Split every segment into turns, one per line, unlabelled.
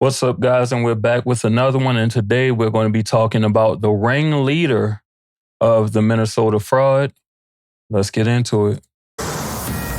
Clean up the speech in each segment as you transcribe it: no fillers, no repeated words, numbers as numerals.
What's up, guys? And we're back with another one. And today we're going to be talking about the ringleader of the Minnesota fraud. Let's get into it.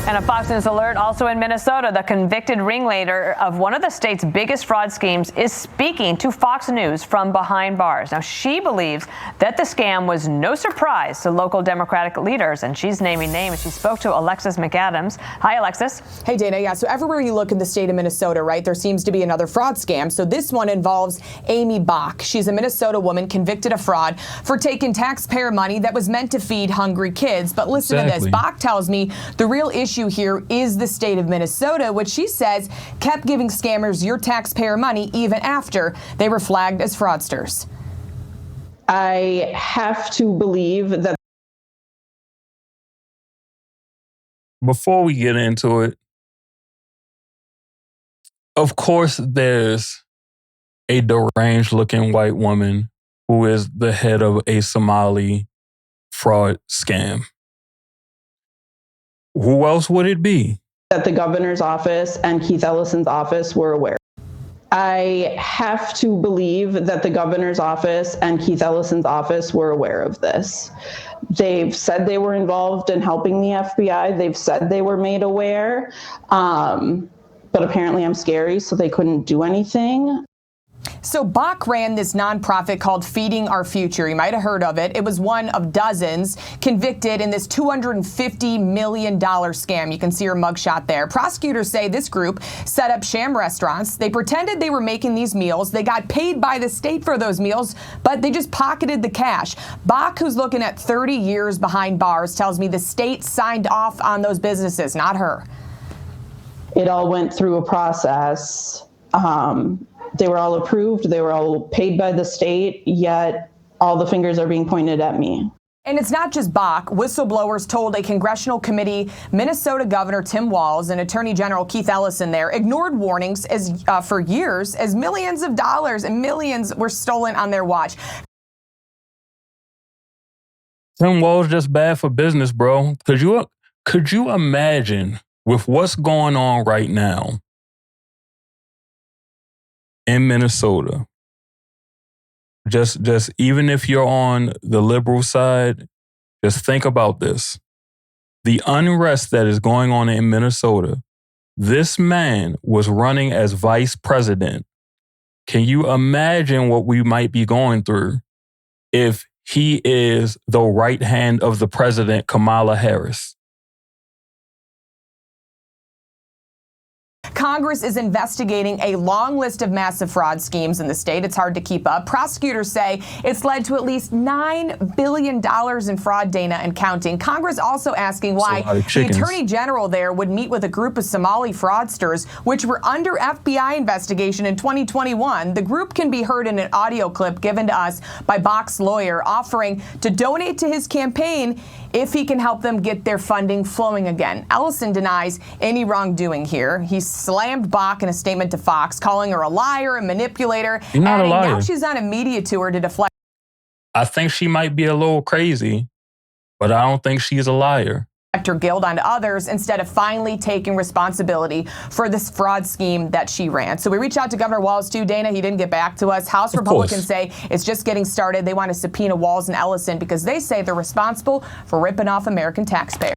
And a Fox News alert also in Minnesota, the convicted ringleader of one of the state's biggest fraud schemes is speaking to Fox News from behind bars. Now, she believes that the scam was no surprise to local Democratic leaders, and she's naming names. She spoke to Alexis McAdams. Hi, Alexis.
Hey, Dana. Yeah, so everywhere you look in the state of Minnesota, right, there seems to be another fraud scam. So this one involves Amy Bach. She's a Minnesota woman convicted of fraud for taking taxpayer money that was meant to feed hungry kids. But listen to this. Bach tells me the real issue here is the state of Minnesota, which she says kept giving scammers your taxpayer money even after they were flagged as fraudsters.
I have to believe that.
Before we get into it, of course, there's a deranged looking white woman who is the head of a Somali fraud scam. Who else would it be?
That the governor's office and Keith Ellison's office were aware. I have to believe that the governor's office and Keith Ellison's office were aware of this. They've said they were involved in helping the FBI. They've said they were made aware. But apparently I'm scary, so they couldn't do anything.
So Bach ran this nonprofit called Feeding Our Future. You might have heard of it. It was one of dozens convicted in this $250 million scam. You can see her mugshot there. Prosecutors say this group set up sham restaurants. They pretended they were making these meals. They got paid by the state for those meals, but they just pocketed the cash. Bach, who's looking at 30 years behind bars, tells me the state signed off on those businesses, not her.
It all went through a process. They were all approved. They were all paid by the state, yet all the fingers are being pointed at me.
And it's not just Bach. Whistleblowers told a congressional committee Minnesota Governor Tim Walz and Attorney General Keith Ellison there ignored warnings for years as millions of dollars and millions were stolen on their watch.
Tim Walz just bad for business, bro. Could you imagine with what's going on right now in Minnesota, just even if you're on the liberal side, just think about this. The unrest that is going on in Minnesota, this man was running as vice president. Can you imagine what we might be going through if he is the right hand of the president, Kamala Harris?
Congress is investigating a long list of massive fraud schemes in the state. It's hard to keep up. Prosecutors say it's led to at least $9 billion in fraud, Dana, and counting. Congress also asking why the Attorney General there would meet with a group of Somali fraudsters, which were under FBI investigation in 2021. The group can be heard in an audio clip given to us by Bach's lawyer, offering to donate to his campaign if he can help them get their funding flowing again. Ellison denies any wrongdoing here. He slammed Bach in a statement to Fox, calling her a liar, a manipulator.
You're not a liar.
Now she's on a media tour to deflect.
I think she might be a little crazy, but I don't think she's a liar.
Her guilt onto others instead of finally taking responsibility for this fraud scheme that she ran. So we reached out to Governor Walz too, Dana. He didn't get back to us. House Republicans say it's just getting started. They want to subpoena Walz and Ellison because they say they're responsible for ripping off American taxpayers.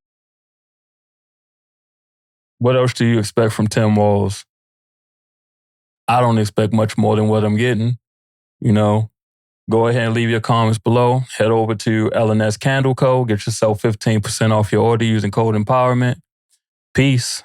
What else do you expect from Tim Walz? I don't expect much more than what I'm getting. You know, go ahead and leave your comments below. Head over to Ness Candle Co. Get yourself 15% off your order using code EMPOWERMENT. Peace.